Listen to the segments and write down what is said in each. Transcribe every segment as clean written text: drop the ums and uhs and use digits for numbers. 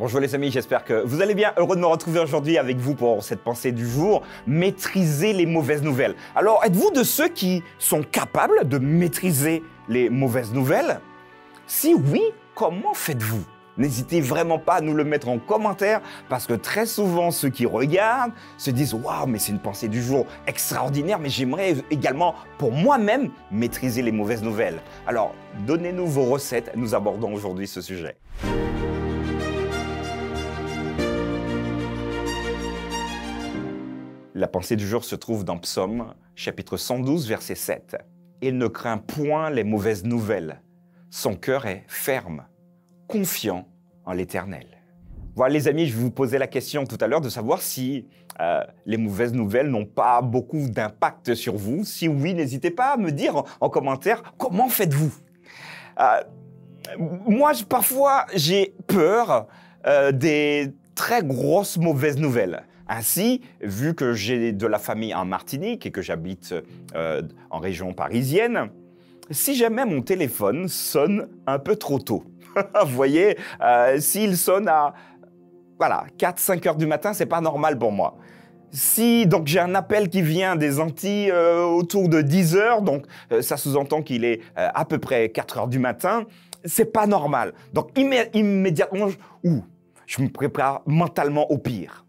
Bonjour les amis, j'espère que vous allez bien. Heureux de me retrouver aujourd'hui avec vous pour cette pensée du jour. Maîtriser les mauvaises nouvelles. Alors, êtes-vous de ceux qui sont capables de maîtriser les mauvaises nouvelles? Si oui, comment faites-vous? N'hésitez vraiment pas à nous le mettre en commentaire parce que très souvent, ceux qui regardent se disent « Waouh, mais c'est une pensée du jour extraordinaire, mais j'aimerais également, pour moi-même, maîtriser les mauvaises nouvelles. » Alors, donnez-nous vos recettes, nous abordons aujourd'hui ce sujet. La pensée du jour se trouve dans Psaume, chapitre 112, verset 7. « Il ne craint point les mauvaises nouvelles. Son cœur est ferme, confiant en l'Éternel. » Voilà les amis, je vous posais la question tout à l'heure de savoir si les mauvaises nouvelles n'ont pas beaucoup d'impact sur vous. Si oui, n'hésitez pas à me dire en commentaire comment faites-vous. Moi, parfois, j'ai peur des très grosses mauvaises nouvelles. Ainsi, vu que j'ai de la famille en Martinique et que j'habite en région parisienne, si jamais mon téléphone sonne un peu trop tôt, vous voyez, s'il sonne à 4-5 heures du matin, c'est pas normal pour moi. Si donc j'ai un appel qui vient des Antilles autour de 10 heures, donc ça sous-entend qu'il est à peu près 4 heures du matin, c'est pas normal. Donc immédiatement, je me prépare mentalement au pire.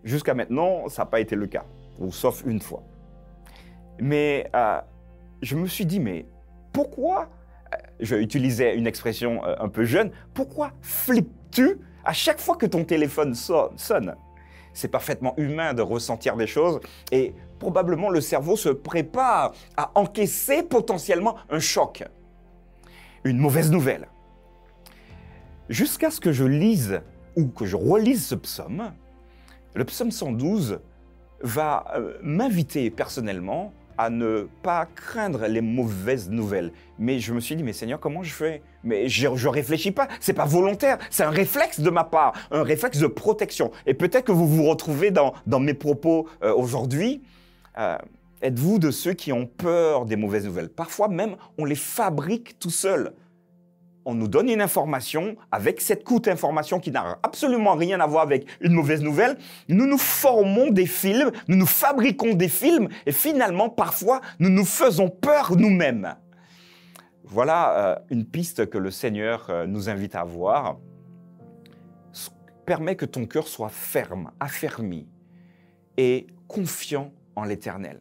Jusqu'à maintenant, ça n'a pas été le cas, ou sauf une fois. Mais je me suis dit, mais pourquoi, je utilisais une expression un peu jeune, pourquoi flippes-tu à chaque fois que ton téléphone sonne? C'est parfaitement humain de ressentir des choses et probablement le cerveau se prépare à encaisser potentiellement un choc, une mauvaise nouvelle. Jusqu'à ce que je lise ou que je relise ce psaume, le psaume 112 va m'inviter personnellement à ne pas craindre les mauvaises nouvelles. Mais je me suis dit, mais Seigneur, comment je fais? Mais je ne réfléchis pas, ce n'est pas volontaire, c'est un réflexe de ma part, un réflexe de protection. Et peut-être que vous vous retrouvez dans mes propos aujourd'hui. Êtes-vous de ceux qui ont peur des mauvaises nouvelles? Parfois même, on les fabrique tout seul. On nous donne une information, avec cette courte information qui n'a absolument rien à voir avec une mauvaise nouvelle, nous nous formons des films, nous nous fabriquons des films et finalement, parfois, nous nous faisons peur nous-mêmes. Voilà une piste que le Seigneur nous invite à voir. Permets que ton cœur soit ferme, affermi et confiant en l'Éternel.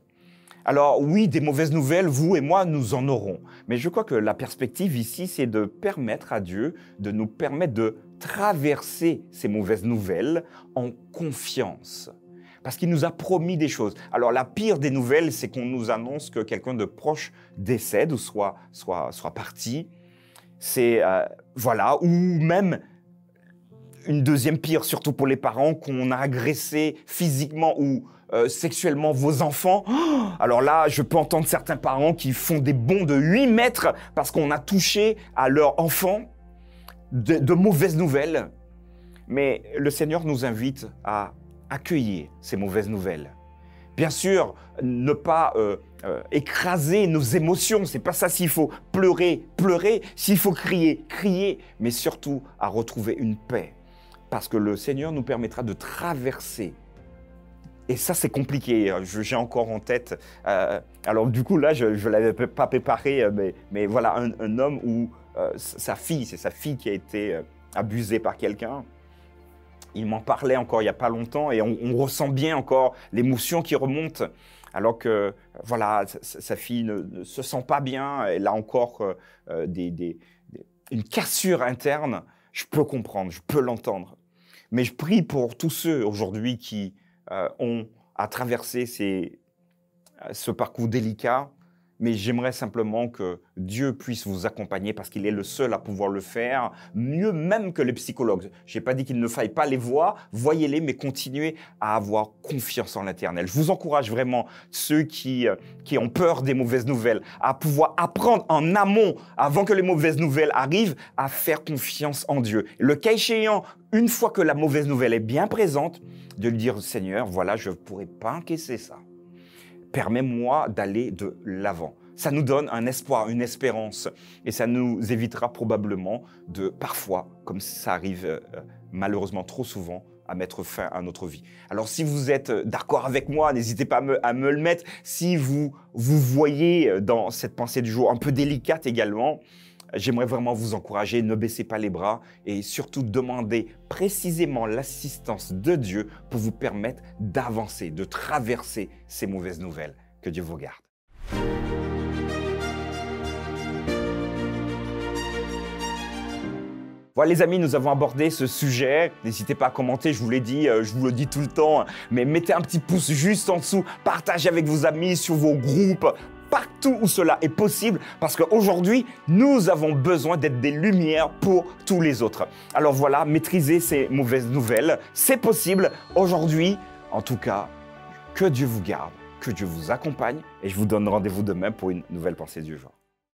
Alors oui, des mauvaises nouvelles, vous et moi, nous en aurons. Mais je crois que la perspective ici, c'est de permettre à Dieu de nous permettre de traverser ces mauvaises nouvelles en confiance. Parce qu'il nous a promis des choses. Alors la pire des nouvelles, c'est qu'on nous annonce que quelqu'un de proche décède ou soit parti. C'est, ou même une deuxième pire, surtout pour les parents, qu'on a agressé physiquement ou sexuellement vos enfants. Alors là, je peux entendre certains parents qui font des bonds de 8 mètres parce qu'on a touché à leur enfant de mauvaises nouvelles. Mais le Seigneur nous invite à accueillir ces mauvaises nouvelles. Bien sûr, ne pas écraser nos émotions, c'est pas ça. S'il faut pleurer, pleurer. S'il faut crier, crier. Mais surtout à retrouver une paix. Parce que le Seigneur nous permettra de traverser. Et ça, c'est compliqué. J'ai encore en tête. Alors, du coup, là, je ne l'avais pas préparé, mais voilà, un homme où c'est sa fille qui a été abusée par quelqu'un. Il m'en parlait encore il n'y a pas longtemps et on ressent bien encore l'émotion qui remonte. Alors que, voilà, sa fille ne se sent pas bien. Elle a encore une cassure interne. Je peux comprendre, je peux l'entendre. Mais je prie pour tous ceux aujourd'hui qui ont à traverser ce parcours délicat, mais j'aimerais simplement que Dieu puisse vous accompagner parce qu'il est le seul à pouvoir le faire, mieux même que les psychologues. Je n'ai pas dit qu'il ne faille pas les voir, voyez-les, mais continuez à avoir confiance en l'Éternel. Je vous encourage vraiment, ceux qui ont peur des mauvaises nouvelles, à pouvoir apprendre en amont, avant que les mauvaises nouvelles arrivent, à faire confiance en Dieu. Le cas échéant, une fois que la mauvaise nouvelle est bien présente, de lui dire, Seigneur, voilà, je ne pourrais pas encaisser ça. Permets-moi d'aller de l'avant. Ça nous donne un espoir, une espérance. Et ça nous évitera probablement de, parfois, comme ça arrive malheureusement trop souvent, à mettre fin à notre vie. Alors si vous êtes d'accord avec moi, n'hésitez pas à me le mettre. Si vous voyez dans cette pensée du jour un peu délicate également, j'aimerais vraiment vous encourager, ne baissez pas les bras et surtout demandez précisément l'assistance de Dieu pour vous permettre d'avancer, de traverser ces mauvaises nouvelles. Que Dieu vous garde. Voilà les amis, nous avons abordé ce sujet. N'hésitez pas à commenter, je vous l'ai dit, je vous le dis tout le temps, mais mettez un petit pouce juste en dessous, partagez avec vos amis, sur vos groupes, partout où cela est possible, parce qu'aujourd'hui, nous avons besoin d'être des lumières pour tous les autres. Alors voilà, maîtrisez ces mauvaises nouvelles, c'est possible. Aujourd'hui, en tout cas, que Dieu vous garde, que Dieu vous accompagne, et je vous donne rendez-vous demain pour une nouvelle pensée du jour.